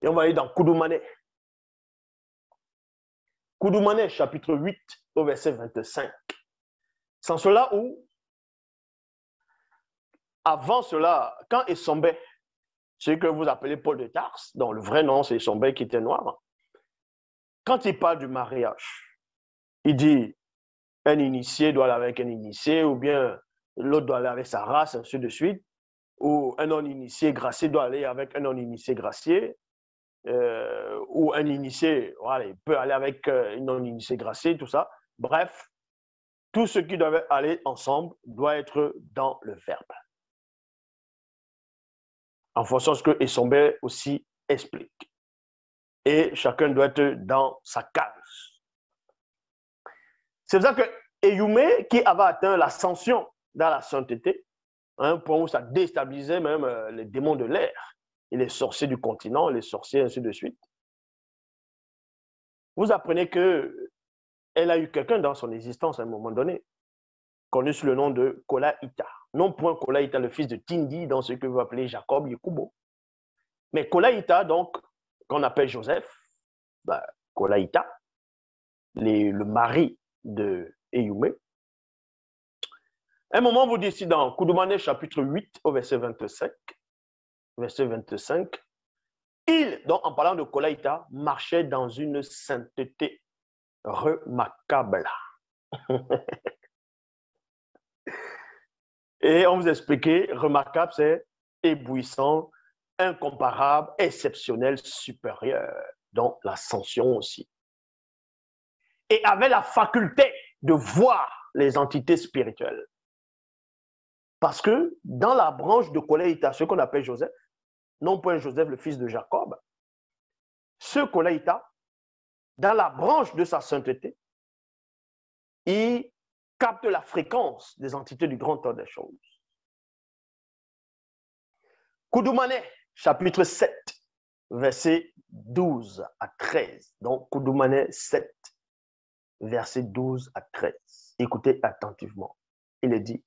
Et on va aller dans Koudoumane. Koudoumane, chapitre 8, au verset 25. Sans cela où, avant cela, quand Essombé, ce que vous appelez Paul de Tarse, dont le vrai nom c'est Essombé qui était noir, quand il parle du mariage, il dit un initié doit aller avec un initié, ou bien l'autre doit aller avec sa race, ainsi de suite, ou un non-initié gracié doit aller avec un non-initié gracié, ou un initié, voilà, il peut aller avec un non-initié gracié, tout ça. Bref, tout ce qui doit aller ensemble doit être dans le verbe. En fonction de ce que Essombé aussi explique. Et chacun doit être dans sa case. C'est pour ça que Eyumé, qui avait atteint l'ascension dans la sainteté, à un point où ça déstabilisait même les démons de l'air, et les sorciers du continent, les sorciers, ainsi de suite. Vous apprenez qu'elle a eu quelqu'un dans son existence à un moment donné, connu sous le nom de Kolaïta. Non point Kolaïta, le fils de Tindi, dans ce que vous appelez Jacob Yekubo. Mais Kolaïta, donc, qu'on appelle Joseph, Kolaïta, le mari de Eyumé. À un moment, vous dites dans Koudoumane, chapitre 8, au verset 25, il, donc en parlant de Kolaïta, marchait dans une sainteté remarquable. Et on vous expliquait, remarquable, c'est éblouissant, incomparable, exceptionnel, supérieur, donc l'ascension aussi. Et avait la faculté de voir les entités spirituelles. Parce que dans la branche de Kolaïta, ce qu'on appelle Joseph, non point Joseph, le fils de Jacob, ce Kolaïta, dans la branche de sa sainteté, il capte la fréquence des entités du grand ordre des choses. Koudoumane, chapitre 7, verset 12 à 13. Donc, Koudoumane 7, verset 12 à 13. Écoutez attentivement. Il est dit,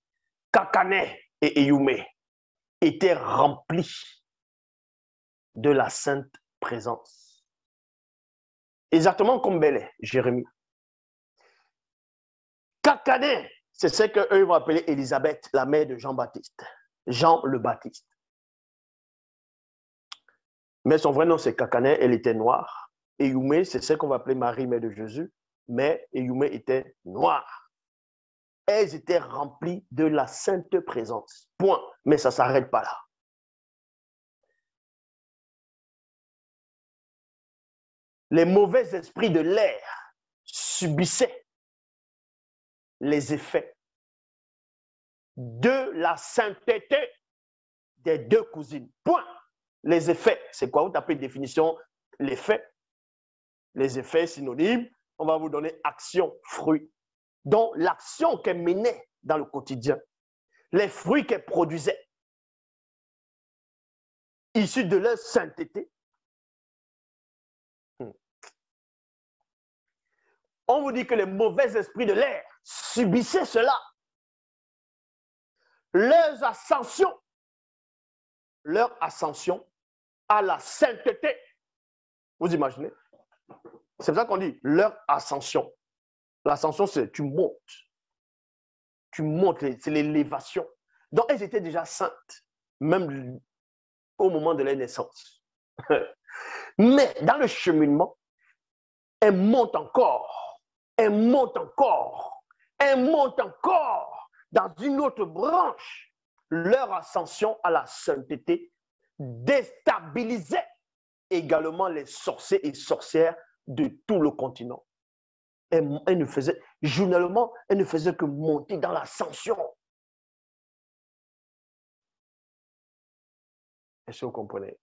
Kakane et Eyumé étaient remplis de la sainte présence. Exactement comme Bélé, Jérémie. Kakane, c'est ce qu'eux vont appeler Élisabeth, la mère de Jean-Baptiste. Jean le Baptiste. Mais son vrai nom, c'est Kakane, elle était noire. Eyumé, c'est ce qu'on va appeler Marie, mère de Jésus. Mais Eyumé était noire. Elles étaient remplies de la sainte présence. Point. Mais ça ne s'arrête pas là. Les mauvais esprits de l'air subissaient les effets de la sainteté des deux cousines. Point. Les effets, c'est quoi? Vous tapez définition, les faits. Les effets synonymes, on va vous donner action, fruit. Donc, l'action qu'elle menait dans le quotidien, les fruits qu'elle produisait, issus de leur sainteté. On vous dit que les mauvais esprits de l'air subissaient cela. Leur ascension à la sainteté. Vous imaginez? C'est pour ça qu'on dit leur ascension. L'ascension, c'est tu montes. Tu montes, c'est l'élévation. Donc, elles étaient déjà saintes, même au moment de leur naissance. Mais dans le cheminement, elles montent encore. Elles montent encore. Elles montent encore dans une autre branche. Leur ascension à la sainteté déstabilisait également les sorciers et sorcières de tout le continent. Elle ne faisait, journalement, elle ne faisait que monter dans l'ascension. Est-ce que vous comprenez?